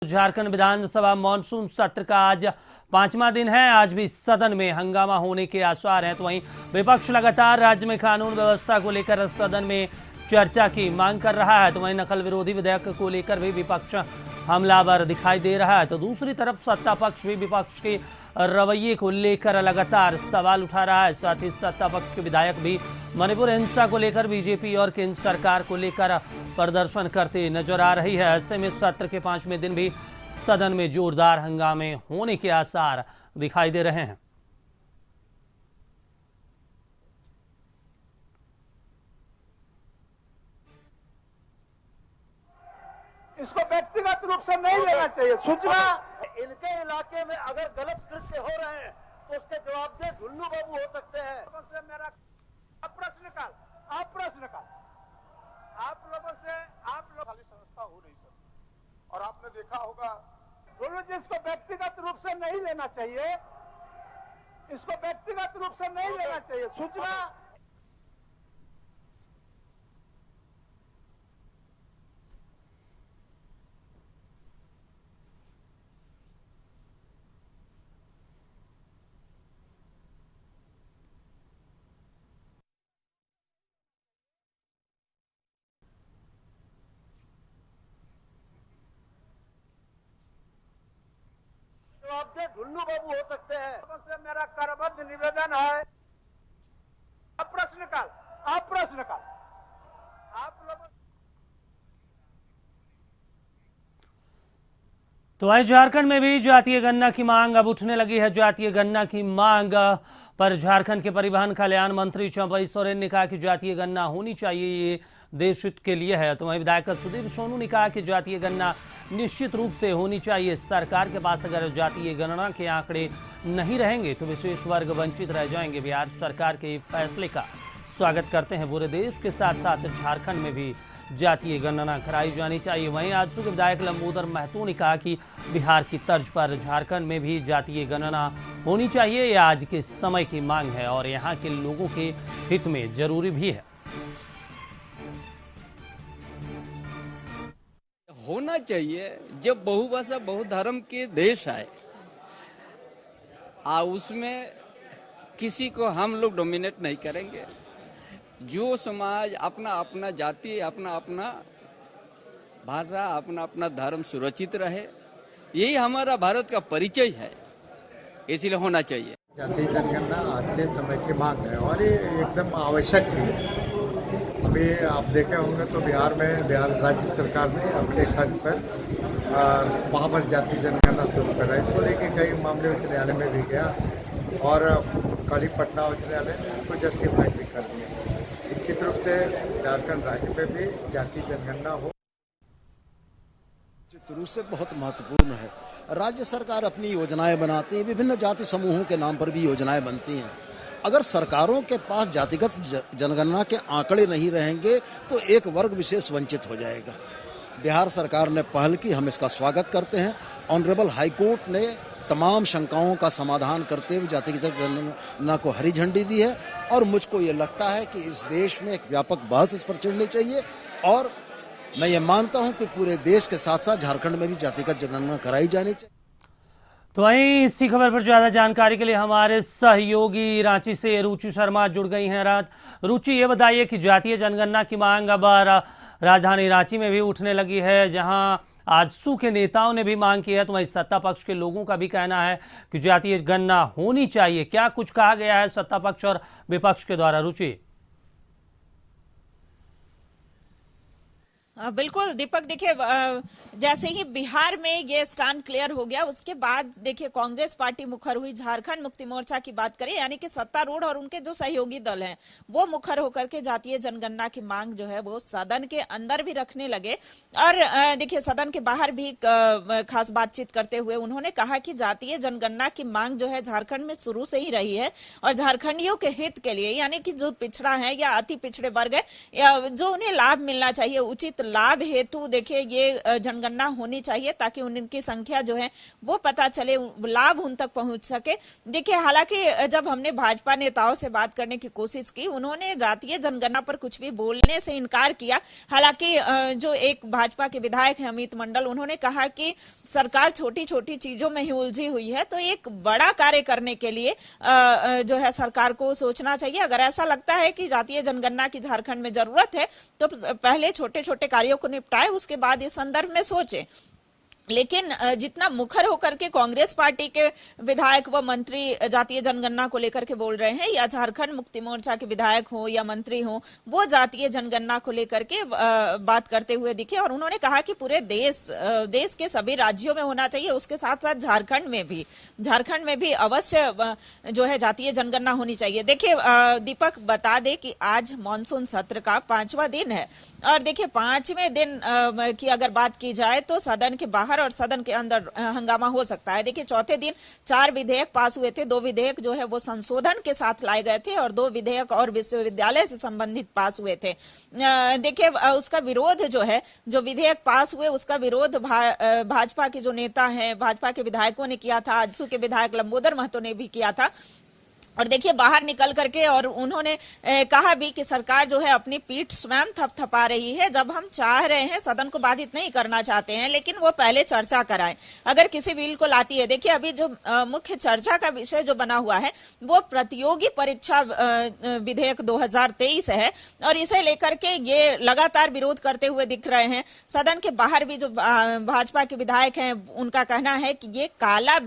झारखंड विधानसभा monsoon सत्र का आज 5वां दिन है। आज भी सदन में हंगामा होने के आसार हैं। तो वहीं विपक्ष लगातार राज्य में कानून व्यवस्था को लेकर सदन में चर्चा की मांग कर रहा है। तो वहीं नकल विरोधी विधेयक को लेकर भी विपक्ष हमलावर दिखाई दे रहा है। तो दूसरी तरफ सत्ता पक्ष भी विपक्ष के रवैये को लेकर लगातार सवाल उठा रहा है। साथ ही सत्ता पक्ष के विधायक भी मणिपुर हिंसा को लेकर बीजेपी और केंद्र सरकार को लेकर प्रदर्शन करते नजर आ रही है। ऐसे में सत्र के 5वें दिन भी सदन में जोरदार हंगामे होने के आसार दिखाई दे रहे हैं। इसको व्यक्तिगत रूप से नहीं लेना चाहिए। सूचना इनके इलाके में अगर गलत कृत्य हो रहे हैं तो उसके जवाबदेह ढुल्लू बाबू हो सकते हैं। मेरा प्रश्न काल आप लोगों से आप लोग खाली संस्था हो रही सर, और आपने देखा होगा ढुल्लू जी, इसको व्यक्तिगत रूप से नहीं लेना चाहिए। इसको व्यक्तिगत रूप से नहीं लेना चाहिए। सूचना जवाबदेह ढुल्लू बाबू हो सकते हैं। से मेरा करबद्ध निवेदन है, प्रश्न काल आप लोग। तो वहीं झारखंड में भी जातीय गणना की मांग अब उठने लगी है। जातीय गणना की मांग पर झारखंड के परिवहन कल्याण मंत्री चंपई सोरेन ने कहा कि जातीय गणना होनी चाहिए, ये देश हित के लिए है। तो वहीं विधायक सुदीप सोनू ने कहा कि जातीय गणना निश्चित रूप से होनी चाहिए। सरकार के पास अगर जातीय गणना के आंकड़े नहीं रहेंगे तो विशेष वर्ग वंचित रह जाएंगे। बिहार सरकार के फैसले का स्वागत करते हैं। पूरे देश के साथ साथ झारखंड में भी जातीय गणना कराई जानी चाहिए। वहीं आजसू के विधायक लंबोदर महतो ने कहा कि बिहार की तर्ज पर झारखंड में भी जातीय गणना होनी चाहिए। यह आज के समय की मांग है और यहाँ के लोगों के हित में जरूरी भी है। होना चाहिए। जब बहुभाषा बहुधर्म के देश है उसमें किसी को हम लोग डोमिनेट नहीं करेंगे। जो समाज अपना अपना जाति, अपना अपना भाषा, अपना अपना धर्म सुरक्षित रहे, यही हमारा भारत का परिचय है, इसलिए होना चाहिए। जातीय जनगणना आज के समय की मांग है और ये एकदम आवश्यक भी है। अभी आप देखे होंगे तो बिहार राज्य सरकार ने अपने खर्च पर वहाँ पर जातीय जनगणना शुरू करा। इसको लेकर कई मामले उच्च न्यायालय में भी गया और कल ही पटना उच्च न्यायालय ने इसको जस्टिफाई भी कर दिया। निश्चित रूप से झारखंड राज्य में भी जातीय जनगणना हो, निश्चित रूप से बहुत महत्वपूर्ण है। राज्य सरकार अपनी योजनाएं बनाती है, विभिन्न जाति समूहों के नाम पर भी योजनाएं बनती हैं। अगर सरकारों के पास जातिगत जनगणना के आंकड़े नहीं रहेंगे तो एक वर्ग विशेष वंचित हो जाएगा। बिहार सरकार ने पहल की, हम इसका स्वागत करते हैं। ऑनरेबल हाईकोर्ट ने तमाम शंकाओं का समाधान करते हुए जातिगत जनगणना को हरी झंडी दी है और मुझको ये लगता है कि इस देश में एक व्यापक बहस इस पर चलनी चाहिए और मैं ये मानता हूं कि पूरे देश के साथ साथ झारखंड में भी जातिगत जनगणना कराई जानी चाहिए। तो वहीं इसी खबर पर ज्यादा जानकारी के लिए हमारे सहयोगी रांची से रुचि शर्मा जुड़ गई हैं। रुचि, ये बताइए कि जातीय जनगणना की मांग अब राजधानी रांची में भी उठने लगी है, जहां आजसू के नेताओं ने भी मांग की है। तो वहीं सत्ता पक्ष के लोगों का भी कहना है कि जातीय गणना होनी चाहिए। क्या कुछ कहा गया है सत्ता पक्ष और विपक्ष के द्वारा? रुचि। बिल्कुल दीपक, देखिए जैसे ही बिहार में ये स्टैंड क्लियर हो गया उसके बाद देखिए कांग्रेस पार्टी मुखर हुई। झारखंड मुक्ति मोर्चा की बात करें, यानी कि सत्तारूढ़ और उनके जो सहयोगी दल हैं वो मुखर होकर के जातीय जनगणना की मांग जो है वो सदन के अंदर भी रखने लगे। और देखिए सदन के बाहर भी खास बातचीत करते हुए उन्होंने कहा कि जातीय जनगणना की मांग जो है झारखंड में शुरू से ही रही है और झारखंडियों के हित के लिए, यानी कि जो पिछड़ा है या अति पिछड़े वर्ग है, जो उन्हें लाभ मिलना चाहिए, उचित लाभ हेतु देखिए ये जनगणना होनी चाहिए ताकि उनकी संख्या जो है वो पता चले, लाभ उन तक पहुंच सके। देखिए हालांकि जब हमने भाजपा नेताओं से बात करने की कोशिश की, उन्होंने जातीय जनगणना पर कुछ भी बोलने से इनकार किया। हालांकि जो एक भाजपा के विधायक हैं अमित मंडल, उन्होंने कहा कि सरकार छोटी छोटी चीजों में ही उलझी हुई है, तो एक बड़ा कार्य करने के लिए जो है सरकार को सोचना चाहिए। अगर ऐसा लगता है कि जातीय जनगणना की झारखंड में जरूरत है तो पहले छोटे छोटे कार्यों को निपटाए, उसके बाद इस संदर्भ में सोचे। लेकिन जितना मुखर होकर के कांग्रेस पार्टी के विधायक व मंत्री जातीय जनगणना को लेकर के बोल रहे हैं, या झारखंड मुक्ति मोर्चा के विधायक हो या मंत्री हो, वो जातीय जनगणना को लेकर के बात करते हुए दिखे। और उन्होंने कहा कि पूरे देश के सभी राज्यों में होना चाहिए, उसके साथ साथ झारखंड में भी अवश्य जो है जातीय जनगणना होनी चाहिए। देखिए दीपक बता दे कि आज मानसून सत्र का 5वां दिन है, और देखिए 5वें दिन की अगर बात की जाए तो सदन के बाहर और सदन के अंदर हंगामा हो सकता है। देखिए चौथे दिन 4 विधेयक पास हुए थे, 2 विधेयक जो है वो संशोधन के साथ लाए गए थे और 2 विधेयक और विश्वविद्यालय से संबंधित पास हुए थे। देखिए उसका विरोध जो है, जो विधेयक पास हुए उसका विरोध भाजपा के जो नेता हैं, भाजपा के विधायकों ने किया था, आजसू के विधायक लंबोदर महतो ने भी किया था। और देखिए बाहर निकल करके और उन्होंने कहा भी कि सरकार जो है अपनी पीठ स्वयं थपथपा रही है। जब हम चाह रहे हैं, सदन को बाधित नहीं करना चाहते हैं, लेकिन वो पहले चर्चा कराएं अगर किसी बिल को लाती है। देखिए अभी जो मुख्य चर्चा का विषय जो बना हुआ है वो प्रतियोगी परीक्षा विधेयक 2023 है, और इसे लेकर के ये लगातार विरोध करते हुए दिख रहे हैं। सदन के बाहर भी जो भाजपा के विधायक हैं उनका कहना है कि ये काला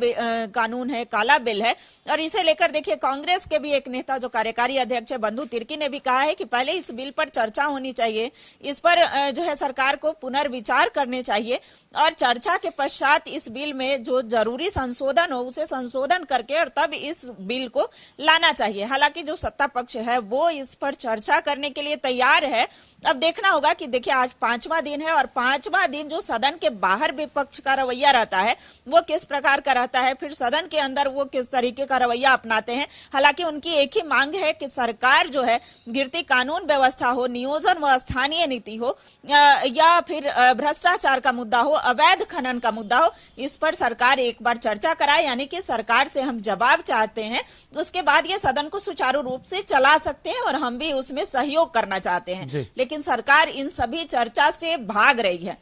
कानून है, काला बिल है, और इसे लेकर देखिए कांग्रेस के भी एक नेता जो कार्यकारी अध्यक्ष है बंधु तिर्की ने भी कहा है कि पहले इस बिल पर चर्चा होनी चाहिए, इस पर जो है सरकार को पुनर्विचार करने चाहिए, और चर्चा के पश्चात इस बिल में जो जरूरी संशोधन हो उसे संशोधन करके और तब इस बिल को लाना चाहिए। हालांकि जो सत्ता पक्ष है वो इस पर चर्चा करने के लिए तैयार है। अब देखना होगा कि देखिए आज 5वां दिन है, और 5वां दिन जो सदन के बाहर विपक्ष का रवैया रहता है वो किस प्रकार का रहता है, फिर सदन के अंदर वो किस तरीके का रवैया अपनाते हैं। हालांकि उनकी एक ही मांग है कि सरकार जो है गिरती कानून व्यवस्था हो, नियोजन व स्थानीय नीति हो, या फिर भ्रष्टाचार का मुद्दा हो, अवैध खनन का मुद्दा हो, इस पर सरकार एक बार चर्चा कराए। यानी कि सरकार से हम जवाब चाहते हैं, उसके बाद ये सदन को सुचारू रूप से चला सकते हैं और हम भी उसमें सहयोग करना चाहते हैं। लेकिन सरकार इन सभी चर्चा से भाग रही है।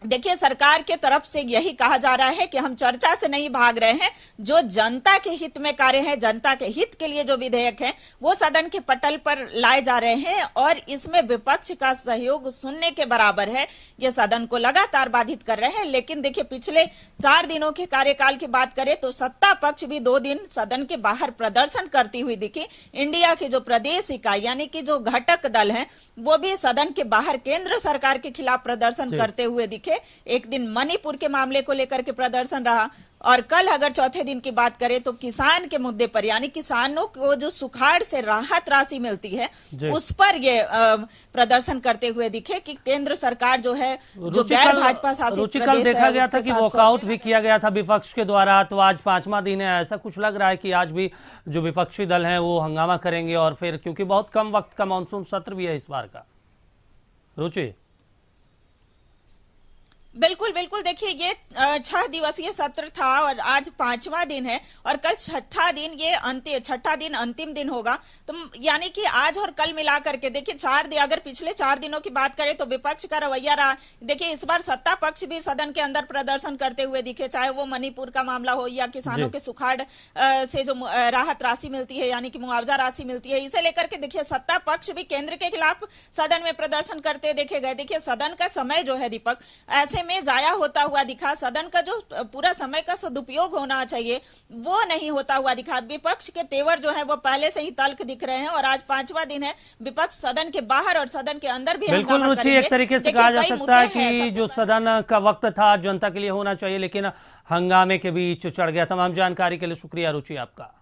देखिए सरकार के तरफ से यही कहा जा रहा है कि हम चर्चा से नहीं भाग रहे हैं, जो जनता के हित में कार्य है, जनता के हित के लिए जो विधेयक है वो सदन के पटल पर लाए जा रहे हैं, और इसमें विपक्ष का सहयोग शून्य के बराबर है। ये सदन को लगातार बाधित कर रहे हैं। लेकिन देखिए पिछले 4 दिनों के कार्यकाल की बात करें तो सत्ता पक्ष भी 2 दिन सदन के बाहर प्रदर्शन करती हुई दिखी। इंडिया के जो प्रदेश इकाई यानी कि जो घटक दल हैं वो भी सदन के बाहर केंद्र सरकार के खिलाफ प्रदर्शन करते हुए दिखे। एक दिन मणिपुर के मामले को लेकर के प्रदर्शन रहा, और कल अगर चौथे दिन की बात करें तो किसान के मुद्दे पर, यानी किसानों को जो सुखाड़ से राहत राशि मिलती है उस पर ये प्रदर्शन करते हुए दिखे कि केंद्र सरकार जो है, जो गैर भाजपा शासित प्रदेश देखा गया था कि वॉकआउट भी है। किया गया था विपक्ष के द्वारा, तो आज 5वां दिन है, ऐसा कुछ लग रहा है कि आज भी जो विपक्षी दल हैं वो हंगामा करेंगे, और फिर क्योंकि बहुत कम वक्त का मानसून सत्र भी है इस बार का। रुचि बिल्कुल बिल्कुल, देखिए ये 6 दिवसीय सत्र था और आज 5वां दिन है, और कल छठा दिन अंतिम दिन होगा। तो यानी कि आज और कल मिला करके देखिए 4 दिन, अगर पिछले 4 दिनों की बात करें तो विपक्ष का रवैया रहा। देखिए इस बार सत्ता पक्ष भी सदन के अंदर प्रदर्शन करते हुए दिखे, चाहे वो मणिपुर का मामला हो या किसानों के सुखाड़ से जो राहत राशि मिलती है यानी कि मुआवजा राशि मिलती है, इसे लेकर के देखिए सत्ता पक्ष भी केंद्र के खिलाफ सदन में प्रदर्शन करते देखे गए। देखिए सदन का समय जो है दीपक ऐसे में जाया होता हुआ दिखा, सदन का जो पूरा समय का सदुपयोग होना चाहिए वो नहीं होता हुआ दिखा। विपक्ष के तेवर जो है वो पहले से ही तल्ख दिख रहे हैं, और आज 5वां दिन है, विपक्ष सदन के बाहर और सदन के अंदर भी बिल्कुल रुचि, एक तरीके से कहा जा सकता है कि जो सदन का वक्त था जनता के लिए होना चाहिए, लेकिन हंगामे के बीच चढ़ गया। तमाम जानकारी के लिए शुक्रिया रुचि आपका।